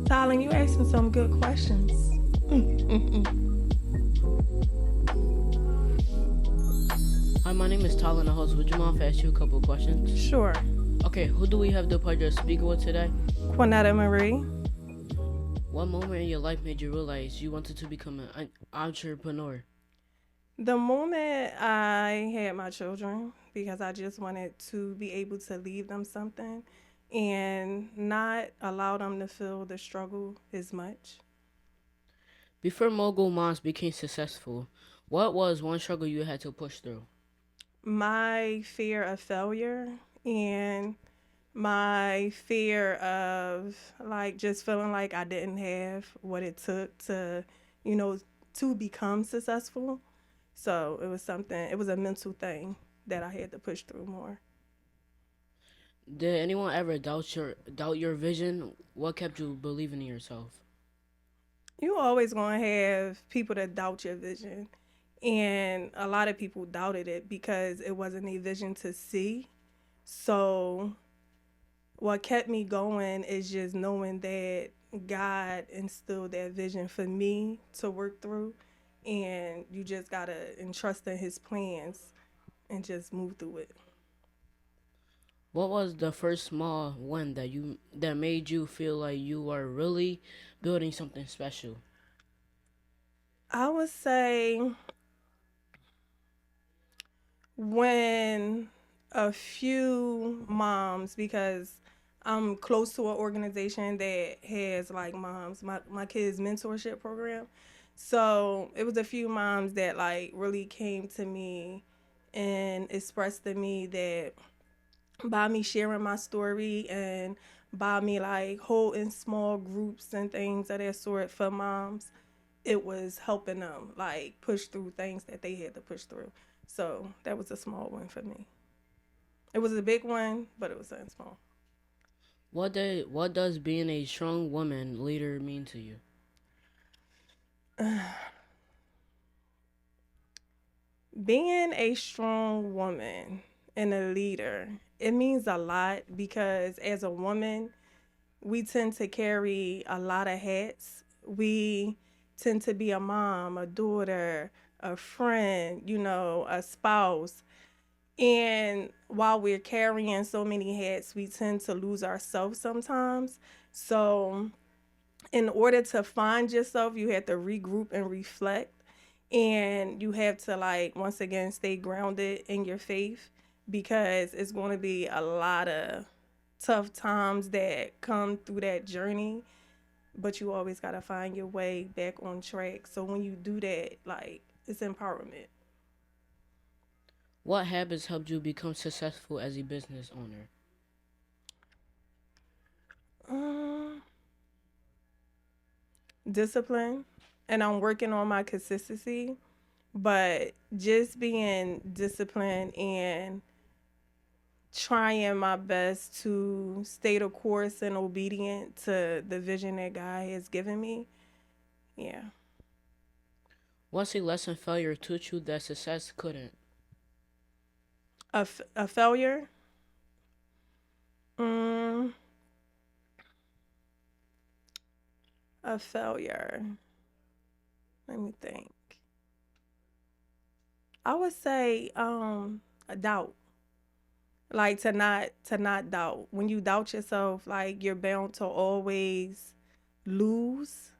Tylen, you asking some good questions. Hi, my name is Tyler, the host. Would you mind if I ask you a couple of questions? Sure. Okay, who do we have the pleasure of speaking with today? Quwenetta Marie. What moment in your life made you realize you wanted to become an entrepreneur? The moment I had my children, because I just wanted to be able to leave them something and not allow them to feel the struggle as much. Before Mogul Moms became successful, what was one struggle you had to push through? My fear of failure and my fear of like just feeling like I didn't have what it took to, you know, to become successful. So it was a mental thing that I had to push through more. Did anyone ever doubt your vision? What kept you believing in yourself? You always gonna have people that doubt your vision. And a lot of people doubted it because it wasn't a vision to see. So what kept me going is just knowing that God instilled that vision for me to work through, and you just gotta entrust in His plans and just move through it. What was the first small win that made you feel like you were really building something special? I would say when a few moms, because I'm close to an organization that has like moms, my kids' mentorship program. So it was a few moms that like really came to me and expressed to me that by me sharing my story and by me like holding small groups and things of that sort for moms, it was helping them like push through things that they had to push through. So that was a small one for me. It was a big one, but it was something small. What does being a strong woman leader mean to you? Being a strong woman and a leader, it means a lot because as a woman, we tend to carry a lot of hats. We tend to be a mom, a daughter, a friend, a spouse. And while we're carrying so many hats, we tend to lose ourselves sometimes. So, in order to find yourself, you have to regroup and reflect. And you have to, like, once again, stay grounded in your faith because it's going to be a lot of tough times that come through that journey. But you always got to find your way back on track. So, when you do that, like, it's empowerment. What habits helped you become successful as a business owner? Um, Discipline, and I'm working on my consistency, but just being disciplined and trying my best to stay the course and obedient to the vision that God has given me. Yeah. What's a lesson failure taught you that success couldn't? A failure? Mm, a failure. Let me think. I would say a doubt. Like to not doubt. When you doubt yourself, like you're bound to always lose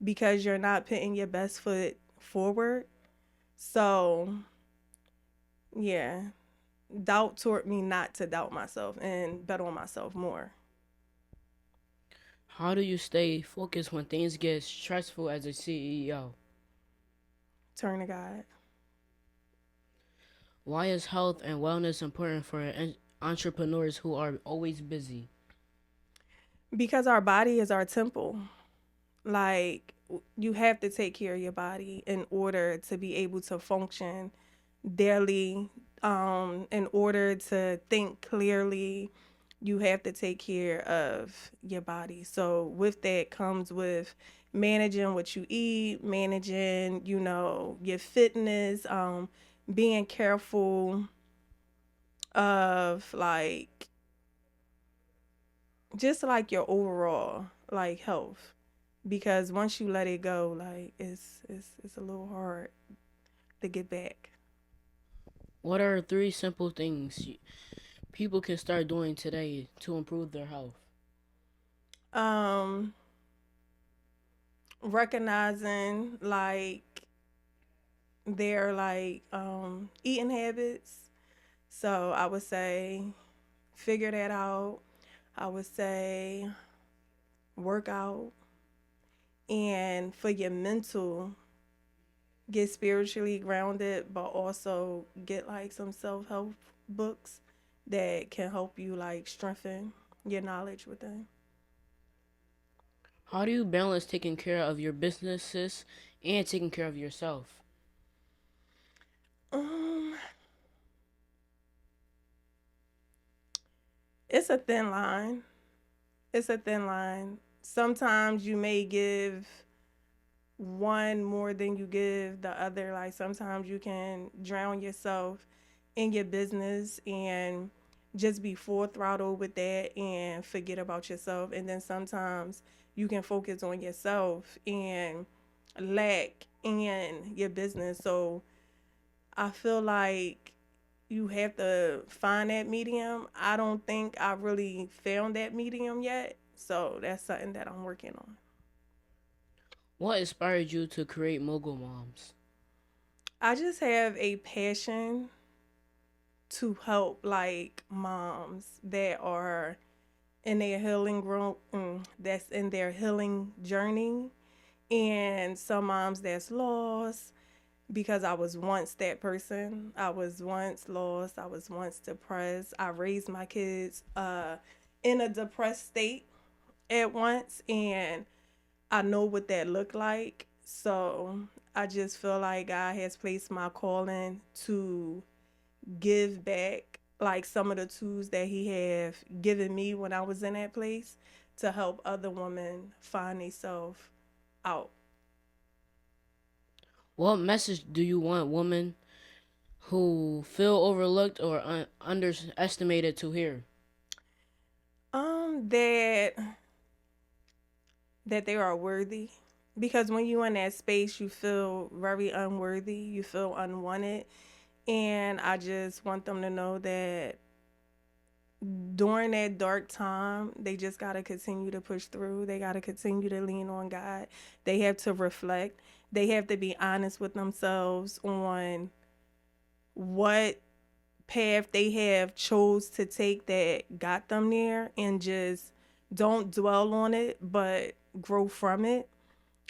because you're not putting your best foot forward. So, yeah, doubt taught me not to doubt myself and bet on myself more. How do you stay focused when things get stressful as a CEO? Turn to God. Why is health and wellness important for entrepreneurs who are always busy? Because our body is our temple. Like, you have to take care of your body in order to be able to function daily, in order to think clearly. You have to take care of your body. So with that comes with managing what you eat, managing, your fitness, being careful of like just like your overall like health, because once you let it go, like it's a little hard to get back. What are three simple things people can start doing today to improve their health? Um, recognizing like their like eating habits. So I would say figure that out. I would say work out, and for your mental, get spiritually grounded, but also get like some self help books that can help you like strengthen your knowledge within. How do you balance taking care of your businesses and taking care of yourself? Um, it's a thin line. It's a thin line. Sometimes you may give one more than you give the other. Like sometimes you can drown yourself in your business and just be full throttle with that and forget about yourself. And then sometimes you can focus on yourself and lack in your business. So I feel like you have to find that medium. I don't think I really found that medium yet. So that's something that I'm working on. What inspired you to create Mogul Moms? I just have a passion to help like moms that are in their that's in their healing journey, and some moms that's lost, because I was once that person. I was once lost. I was once depressed. I raised my kids in a depressed state at once, and I know what that looked like. So I just feel like God has placed my calling to give back like some of the tools that he have given me when I was in that place to help other women find themselves out. What message do you want women who feel overlooked or underestimated to hear? That they are worthy, because when you're in that space you feel very unworthy, you feel unwanted, and I just want them to know that during that dark time, they just got to continue to push through. They got to continue to lean on God. They have to reflect. They have to be honest with themselves on what path they have chose to take that got them there, and just don't dwell on it, but grow from it.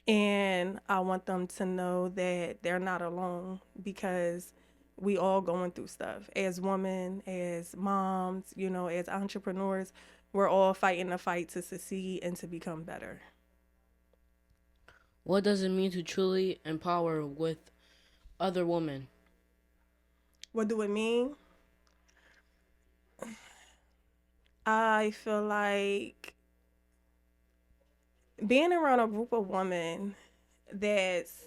And I want them to know that they're not alone, because we all going through stuff as women, as moms, as entrepreneurs. We're all fighting a fight to succeed and to become better. What does it mean to truly empower with other women? What do it mean? I feel like being around a group of women that's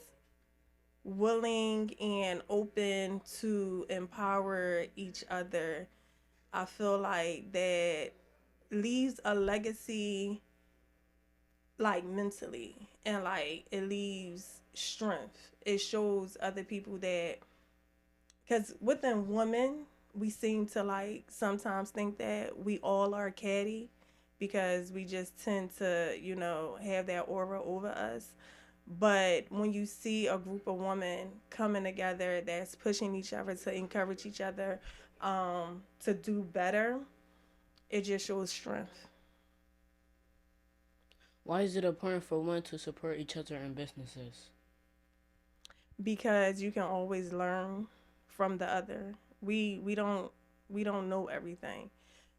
willing and open to empower each other, I feel like that leaves a legacy, like mentally, and like it leaves strength. It shows other people that, because within women we seem to like sometimes think that we all are catty, because we just tend to have that aura over us. But when you see a group of women coming together that's pushing each other to encourage each other to do better, it just shows strength. Why is it important for women to support each other in businesses? Because you can always learn from the other. We don't know everything.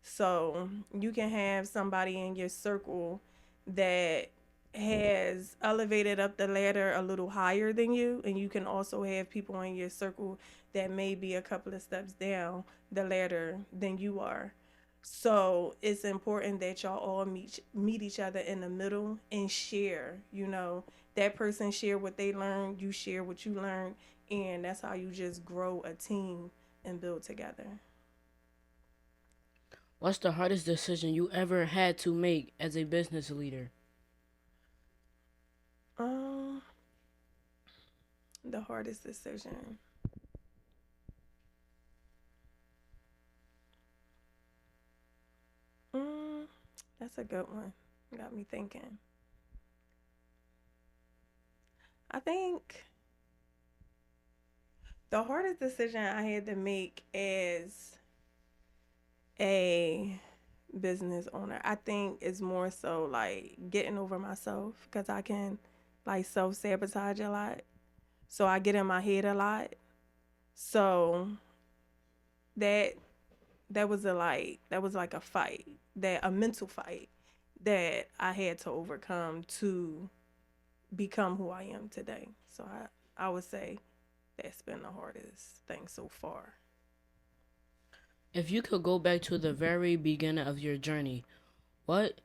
So you can have somebody in your circle that has elevated up the ladder a little higher than you, and you can also have people in your circle that may be a couple of steps down the ladder than you are. So it's important that y'all all meet each other in the middle and share. That person share what they learned, you share what you learned, and that's how you just grow a team and build together. What's the hardest decision you ever had to make as a business leader? Um, the hardest decision. Mm, that's a good one. Got me thinking. I think the hardest decision I had to make as a business owner, I think is more so like getting over myself because I can like self sabotage a lot. So I get in my head a lot. So that that was like a fight, that a mental fight that I had to overcome to become who I am today. So I would say that's been the hardest thing so far. If you could go back to the very beginning of your journey, what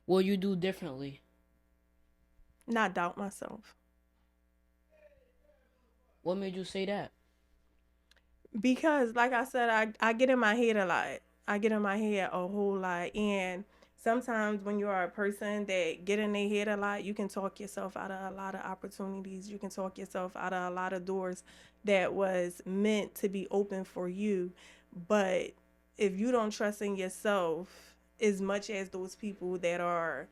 will you do differently? Not doubt myself. What made you say that? Because like I said, I get in my head a lot. I get in my head a whole lot. And sometimes when you are a person that get in their head a lot, you can talk yourself out of a lot of opportunities. You can talk yourself out of a lot of doors that was meant to be open for you. But if you don't trust in yourself as much as those people that are,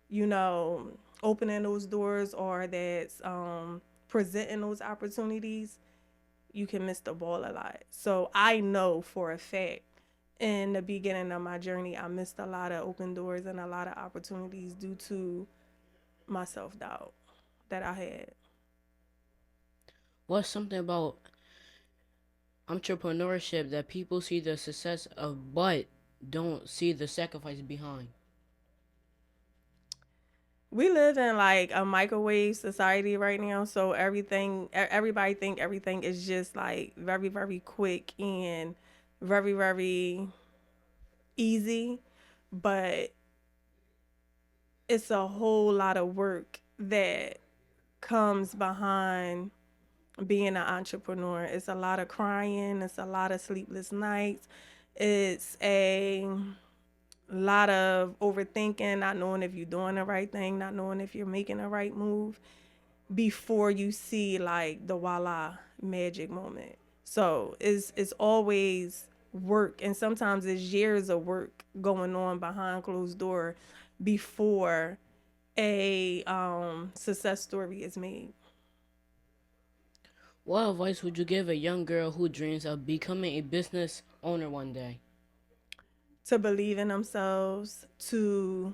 you know, opening those doors or that's presenting those opportunities, you can miss the ball a lot. So I know for a fact in the beginning of my journey, I missed a lot of open doors and a lot of opportunities due to my self doubt that I had. What's something about entrepreneurship that people see the success of but don't see the sacrifice behind? We live in like a microwave society right now, so everybody think everything is just like very, very quick and very, very easy, but it's a whole lot of work that comes behind being an entrepreneur. It's a lot of crying, it's a lot of sleepless nights, it's a lot of overthinking, not knowing if you're doing the right thing, not knowing if you're making the right move before you see like the voila magic moment. So it's always work, and sometimes it's years of work going on behind closed door before a success story is made. What advice would you give a young girl who dreams of becoming a business owner one day? To believe in themselves, to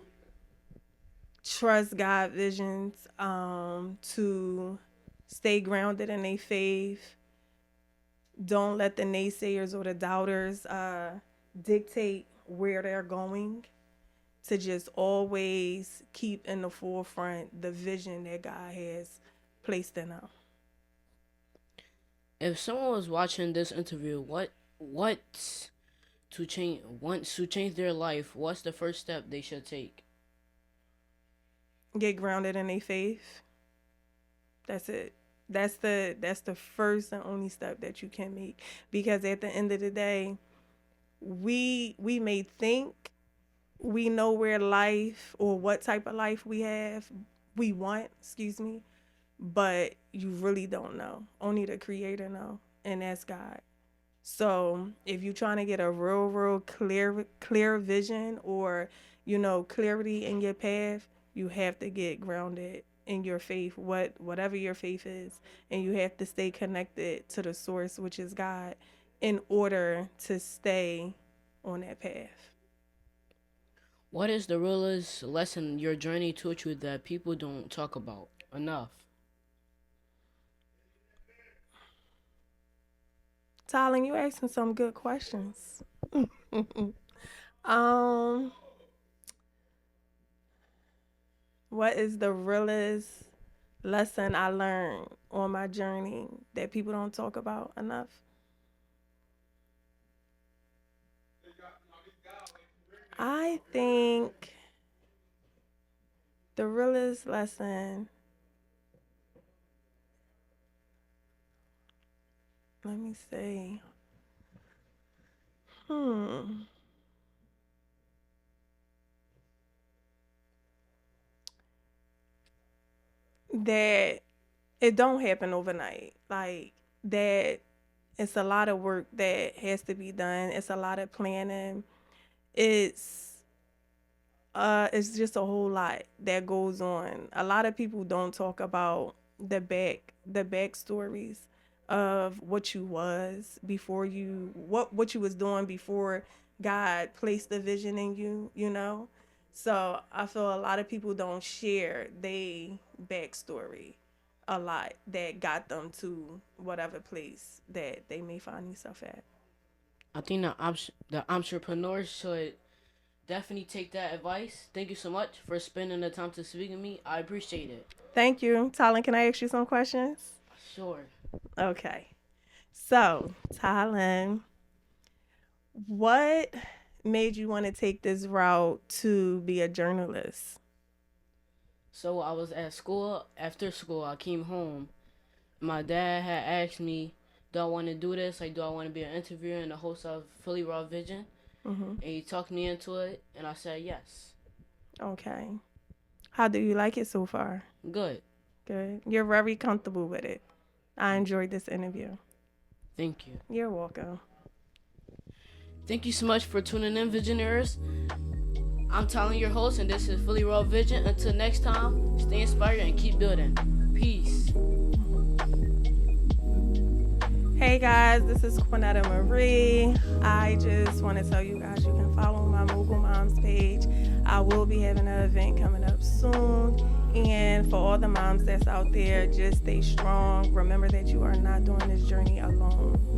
trust God visions, to stay grounded in their faith. Don't let the naysayers or the doubters dictate where they're going. To just always keep in the forefront the vision that God has placed in them. If someone was watching this interview, what to change wants to change their life, what's the first step they should take? Get grounded in their faith. That's it. That's the first and only step that you can make, because at the end of the day, we may think we know where life or what type of life we want, excuse me, but you really don't know. Only the creator know, and that's God. So if you're trying to get a real clear vision, or clarity in your path, you have to get grounded in your faith, whatever your faith is, and you have to stay connected to the source, which is God, in order to stay on that path. What is the realest lesson your journey taught you that people don't talk about enough? Tylen, you asking some good questions. um, what is the realest lesson I learned on my journey that people don't talk about enough? I think the realest lesson, let me see. Hmm. that it don't happen overnight. Like that it's a lot of work that has to be done. It's a lot of planning. It's it's just a whole lot that goes on. A lot of people don't talk about the backstories of what you was before you what you was doing before God placed the vision in you, you know? So I feel a lot of people don't share they backstory a lot that got them to whatever place that they may find themselves at. I think the entrepreneurs should definitely take that advice. Thank you so much for spending the time to speak to me. I appreciate it. Thank you. Talon, can I ask you some questions? Sure. Okay. So, Talon, what made you want to take this route to be a journalist? So I was at school. After school, I came home. My dad had asked me, "Do I want to do this? Like, do I want to be an interviewer and the host of Philly Raw Vision?" Mm-hmm. And he talked me into it, and I said yes. Okay. How do you like it so far? Good. Good. You're very comfortable with it. I enjoyed this interview. Thank you. You're welcome. Thank you so much for tuning in, Visionaries. I'm Tyler, your host, and this is Fully Raw Vision. Until next time, stay inspired and keep building. Peace. Hey guys, this is Quwenetta Marie. I just want to tell you guys you can follow my Mogul Moms page. I will be having an event coming up soon. And for all the moms that's out there, just stay strong. Remember that you are not doing this journey alone.